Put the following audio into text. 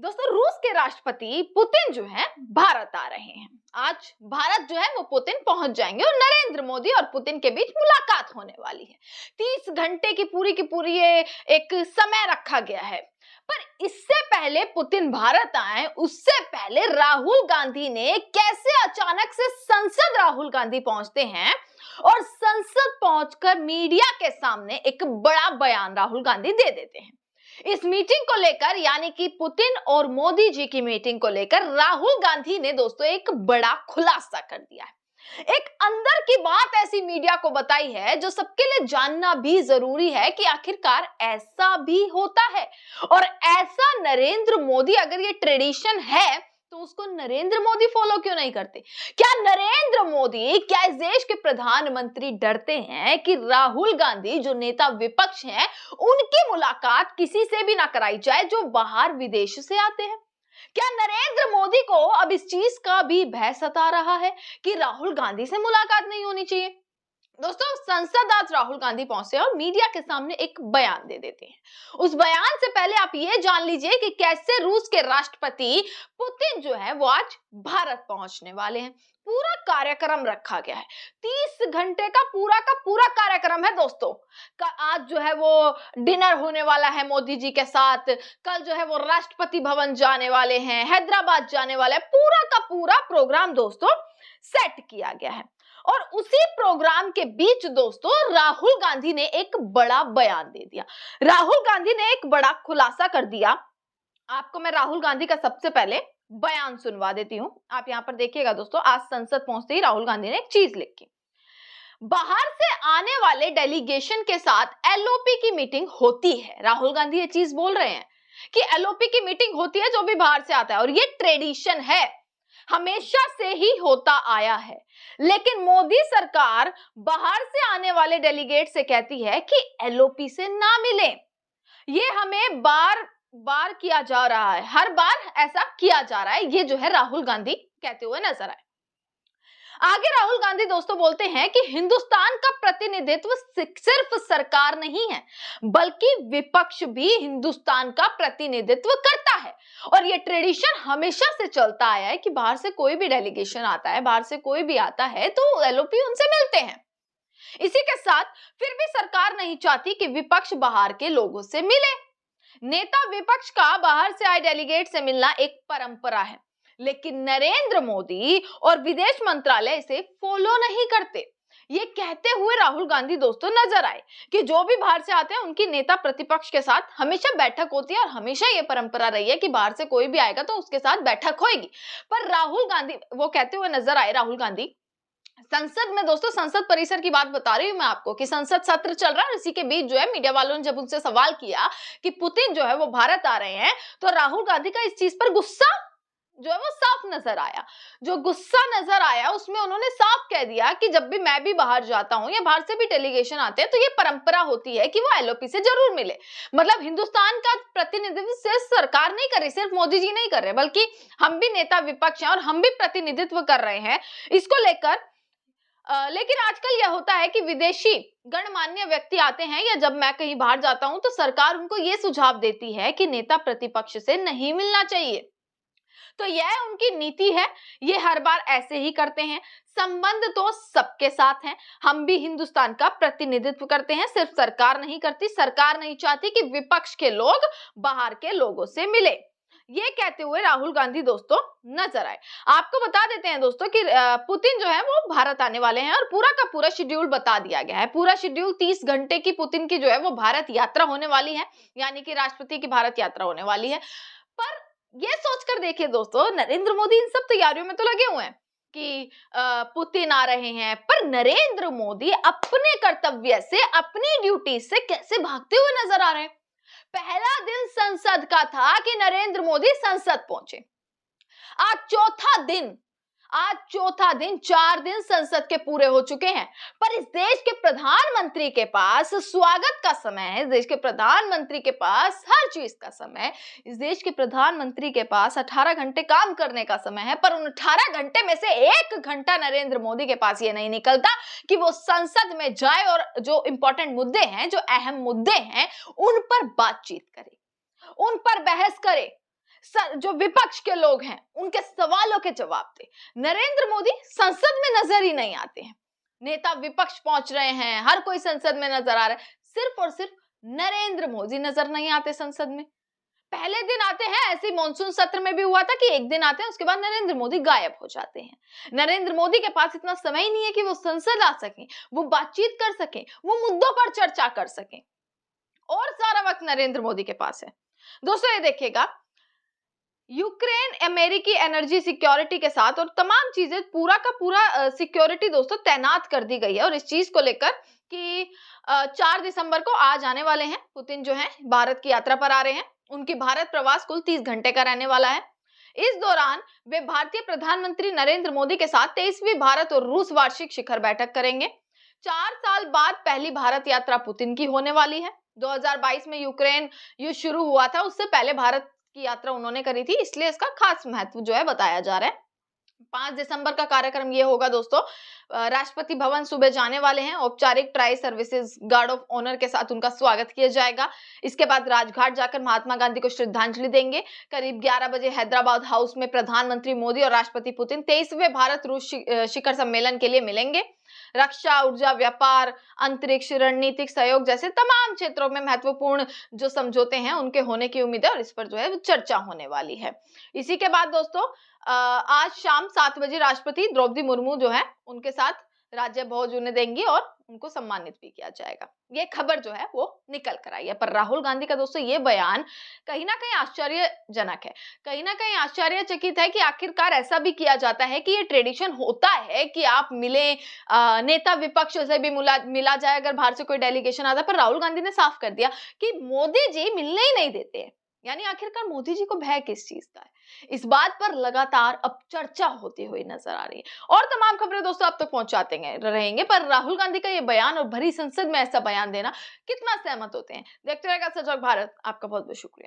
दोस्तों, रूस के राष्ट्रपति पुतिन जो है भारत आ रहे हैं। आज भारत जो है वो पुतिन पहुंच जाएंगे और नरेंद्र मोदी और पुतिन के बीच मुलाकात होने वाली है। 30 घंटे की पूरी ये एक समय रखा गया है। पर इससे पहले पुतिन भारत आए, उससे पहले राहुल गांधी ने कैसे अचानक से संसद राहुल गांधी पहुंचते हैं और संसद पहुंचकर मीडिया के सामने एक बड़ा बयान राहुल गांधी दे देते हैं। इस मीटिंग को लेकर, यानी कि पुतिन और मोदी जी की मीटिंग को लेकर राहुल गांधी ने दोस्तों एक बड़ा खुलासा कर दिया है। एक अंदर की बात ऐसी मीडिया को बताई है जो सबके लिए जानना भी जरूरी है कि आखिरकार ऐसा भी होता है। और ऐसा नरेंद्र मोदी, अगर ये ट्रेडिशन है तो उसको नरेंद्र मोदी फॉलो क्यों नहीं करते? क्या नरेंद्र मोदी, क्या इस देश के प्रधानमंत्री डरते हैं कि राहुल गांधी जो नेता विपक्ष हैं, उनकी मुलाकात किसी से भी ना कराई जाए जो बाहर विदेश से आते हैं? क्या नरेंद्र मोदी को अब इस चीज का भी भय सता रहा है कि राहुल गांधी से मुलाकात नहीं होनी चाहिए? दोस्तों, संसद आज राहुल गांधी पहुंचे और मीडिया के सामने एक बयान दे देते हैं। उस बयान से पहले आप ये जान लीजिए कि कैसे रूस के राष्ट्रपति पुतिन जो है वो आज भारत पहुंचने वाले हैं। पूरा कार्यक्रम रखा गया है। 30 घंटे का पूरा कार्यक्रम है दोस्तों। आज जो है वो डिनर होने वाला है मोदी जी के साथ। कल जो है वो राष्ट्रपति भवन जाने वाले हैं, हैदराबाद जाने वाले हैं। पूरा का पूरा प्रोग्राम दोस्तों सेट किया गया है। और उसी प्रोग्राम के बीच दोस्तों राहुल गांधी ने एक बड़ा बयान दे दिया। राहुल गांधी ने एक बड़ा खुलासा कर दिया। आपको मैं राहुल गांधी का सबसे पहले बयान सुनवा देती हूं। आप यहां पर देखिएगा दोस्तों, आज संसद पहुंचते ही राहुल गांधी ने एक चीज लिखी। बाहर से आने वाले डेलीगेशन के साथ एलओपी की मीटिंग होती है। राहुल गांधी ये चीज बोल रहे हैं कि एलओपी की मीटिंग होती है जो भी बाहर से आता है, और ये ट्रेडिशन है, हमेशा से ही होता आया है। लेकिन मोदी सरकार बाहर से आने वाले डेलीगेट से कहती है कि एलओपी से ना मिले। ये हमें बार बार किया जा रहा है, हर बार ऐसा किया जा रहा है। ये जो है राहुल गांधी कहते हुए नजर आए। आगे राहुल गांधी दोस्तों बोलते हैं कि हिंदुस्तान का प्रतिनिधित्व सिर्फ सरकार नहीं है, बल्कि विपक्ष भी हिंदुस्तान का प्रतिनिधित्व करता है। और ये ट्रेडिशन हमेशा से चलता आया है कि बाहर से कोई भी डेलीगेशन आता है, बाहर से कोई भी आता है तो एलओपी उनसे मिलते हैं। इसी के साथ फिर भी सरकार नहीं चाहती कि विपक्ष बाहर के लोगों से मिले। नेता विपक्ष का बाहर से आए डेलीगेट से मिलना एक परंपरा है, लेकिन नरेंद्र मोदी और विदेश मंत्रालय इसे फॉलो नहीं करते। ये कहते हुए राहुल गांधी दोस्तों नजर आए कि जो भी बाहर से आते हैं उनकी नेता प्रतिपक्ष के साथ हमेशा बैठक होती है, और हमेशा ये परंपरा रही है कि बाहर से कोई भी आएगा तो उसके साथ बैठक होगी। पर राहुल गांधी वो कहते हुए नजर आए, राहुल गांधी संसद में दोस्तों, संसद परिसर की बात बता रही हूं मैं आपको कि संसद सत्र चल रहा है। इसी के बीच जो है मीडिया वालों ने जब उनसे सवाल किया कि पुतिन जो है वो भारत आ रहे हैं, तो राहुल गांधी का इस चीज पर गुस्सा जो है वो साफ नजर आया। जो गुस्सा नजर आया उसमें उन्होंने साफ कह दिया कि जब भी मैं भी बाहर जाता हूं या बाहर से भी डेलीगेशन आते हैं तो ये परंपरा होती है कि वो एलओपी से जरूर मिले। मतलब हिंदुस्तान का प्रतिनिधित्व सिर्फ सरकार नहीं कर रही, सिर्फ मोदी जी नहीं कर रहे, बल्कि हम भी नेता विपक्ष हैं और हम भी प्रतिनिधित्व कर रहे हैं इसको लेकर। लेकिन आजकल यह होता है कि विदेशी गणमान्य व्यक्ति आते हैं या जब मैं कहीं बाहर जाता हूं तो सरकार उनको यह सुझाव देती है कि नेता प्रतिपक्ष से नहीं मिलना चाहिए। तो यह उनकी नीति है, ये हर बार ऐसे ही करते हैं। संबंध तो सबके साथ हैं, हम भी हिंदुस्तान का प्रतिनिधित्व करते हैं, सिर्फ सरकार नहीं करती। सरकार नहीं चाहती कि विपक्ष के लोग बाहर के लोगों से मिले। ये कहते हुए राहुल गांधी दोस्तों नजर आए। आपको बता देते हैं दोस्तों कि पुतिन जो है वो भारत आने वाले हैं और पूरा का पूरा शेड्यूल बता दिया गया है। पूरा शेड्यूल 30 घंटे की पुतिन की जो है वो भारत यात्रा होने वाली है, यानी कि राष्ट्रपति की भारत यात्रा होने वाली है। पर ये सोचकर देखिए दोस्तों, नरेंद्र मोदी इन सब तैयारियों में तो लगे हुए हैं कि पुतिन आ रहे हैं, पर नरेंद्र मोदी अपने कर्तव्य से, अपनी ड्यूटी से कैसे भागते हुए नजर आ रहे हैं। पहला दिन संसद का था कि नरेंद्र मोदी संसद पहुंचे। आज चौथा दिन 4 दिन संसद के पूरे हो चुके हैं, पर इस देश के प्रधानमंत्री के पास स्वागत का समय है, इस देश के प्रधानमंत्री के पास हर चीज का समय, इस देश के प्रधानमंत्री के पास 18 घंटे काम करने का समय है। पर उन 18 घंटे में से 1 घंटा नरेंद्र मोदी के पास ये नहीं निकलता कि वो संसद में जाए और जो इंपॉर्टेंट मुद्दे हैं, जो अहम मुद्दे हैं, उन पर बातचीत करे, उन पर बहस करे। जो विपक्ष के लोग हैं उनके सवालों के जवाब दे। नरेंद्र मोदी संसद में नजर ही नहीं आते हैं। नेता विपक्ष पहुंच रहे हैं, हर कोई संसद में नजर आ रहा है, सिर्फ और सिर्फ नरेंद्र मोदी नजर नहीं आते संसद में। पहले दिन आते हैं, ऐसे मानसून सत्र में भी हुआ था कि एक दिन आते हैं, उसके बाद नरेंद्र मोदी गायब हो जाते हैं। नरेंद्र मोदी के पास इतना समय ही नहीं है कि वो संसद आ सकें, वो बातचीत कर सकें, वो मुद्दों पर चर्चा कर सकें, और सारा वक्त नरेंद्र मोदी के पास है। दोस्तों ये देखिएगा, यूक्रेन अमेरिकी एनर्जी सिक्योरिटी के साथ और तमाम चीजें पूरा का पूरा सिक्योरिटी दोस्तों तैनात कर दी गई है, और इस चीज को लेकर कि 4 दिसंबर को आज आने वाले हैं पुतिन जो है, भारत की यात्रा पर आ रहे हैं। उनकी भारत प्रवास कुल 30 घंटे का रहने वाला है। इस दौरान वे भारतीय प्रधानमंत्री नरेंद्र मोदी के साथ 23वीं भारत और रूस वार्षिक शिखर बैठक करेंगे। 4 साल बाद पहली भारत यात्रा पुतिन की होने वाली है। 2022 में यूक्रेन युद्ध शुरू हुआ था, उससे पहले भारत की यात्रा उन्होंने करी थी, इसलिए इसका खास महत्व जो है बताया जा रहा है। 5 दिसंबर का कार्यक्रम ये होगा दोस्तों, राष्ट्रपति भवन सुबह जाने वाले हैं, औपचारिक tri services guard of honour के साथ उनका स्वागत किया जाएगा। इसके बाद राजघाट जाकर महात्मा गांधी को श्रद्धांजलि देंगे। करीब 11 बजे हैदराबाद हाउस में प्रधानमंत्री मोदी और राष्ट्रपति पुतिन 23वें भारत रूस शिखर सम्मेलन के लिए मिलेंगे। रक्षा, ऊर्जा, व्यापार, अंतरिक्ष, रणनीतिक सहयोग जैसे तमाम क्षेत्रों में महत्वपूर्ण जो समझौते हैं उनके होने की उम्मीद है, और इस पर जो है चर्चा होने वाली है। इसी के बाद दोस्तों आज शाम 7 बजे राष्ट्रपति द्रौपदी मुर्मू जो है उनके साथ राज्य भोज उन्हें देंगी और उनको सम्मानित भी किया जाएगा। ये खबर जो है वो निकल कर आई है। पर राहुल गांधी का दोस्तों ये बयान कहीं ना कहीं आश्चर्यजनक है, कहीं ना कहीं आश्चर्यचकित है कि आखिरकार ऐसा भी किया जाता है कि ये ट्रेडिशन होता है कि आप मिले, नेता विपक्ष से भी मिला जाए अगर बाहर से कोई डेलीगेशन आता है। पर राहुल गांधी ने साफ कर दिया कि मोदी जी मिलने ही नहीं देते हैं। यानी आखिरकार मोदी जी को भय किस चीज का है, इस बात पर लगातार अब चर्चा होती हुई नजर आ रही है। और तमाम खबरें दोस्तों आप तक पहुंचाते रहेंगे, पर राहुल गांधी का ये बयान और भरी संसद में ऐसा बयान देना, कितना सहमत होते हैं, देखते रहेगा सजग भारत। आपका बहुत बहुत शुक्रिया।